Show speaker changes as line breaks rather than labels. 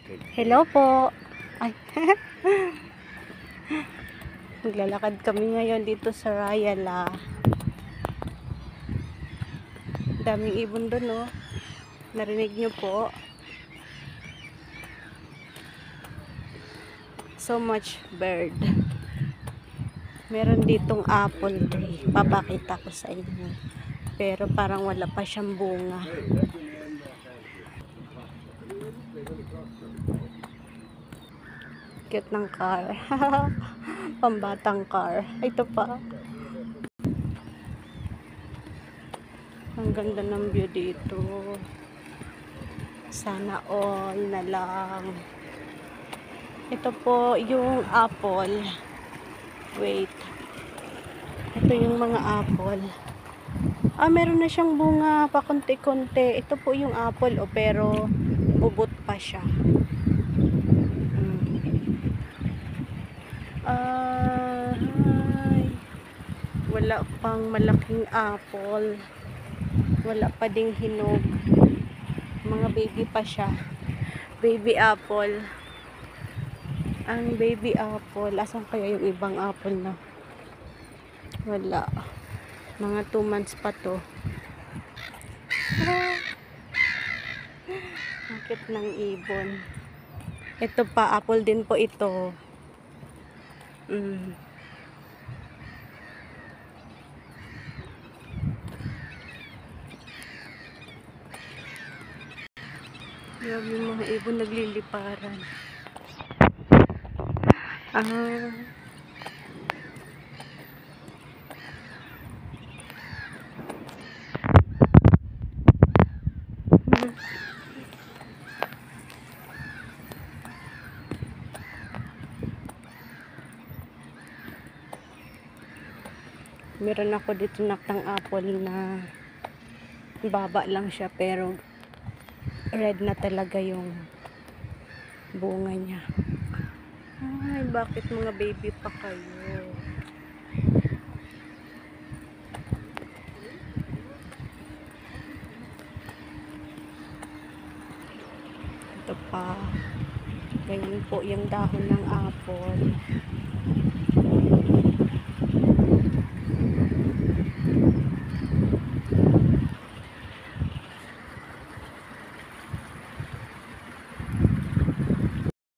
Hello po. Ay. Maglalakad kami ngayon dito sa Rayala. Daming ibon doon, no? Narinig nyo po. So much bird. Meron ditong apple tree. Papakita ko sa inyo. Pero parang wala pa siyang bunga. Cute ng car. Pambatang car. Ito pa. Ang ganda ng view dito. Sana all na lang. Ito po yung apple. Wait. Ito yung mga apple. Meron na siyang bunga pa konti-konti. Ito po yung apple, pero bubot pa siya. Wala pang malaking apple. Wala pa ding hinog. Mga baby pa siya. Baby apple. Ang baby apple. Asan kaya yung ibang apple na? Wala. Mga 2 months pa to. Bakit ng ibon? Ito pa, apple din po ito. Grabe yung mga ibon nagliliparan. Meron ako dito ng apple na baba lang siya, pero red na talaga yung bunga niya. Ay, bakit mga baby pa kayo? Ito pa. Ganyan po yung dahon ng apple.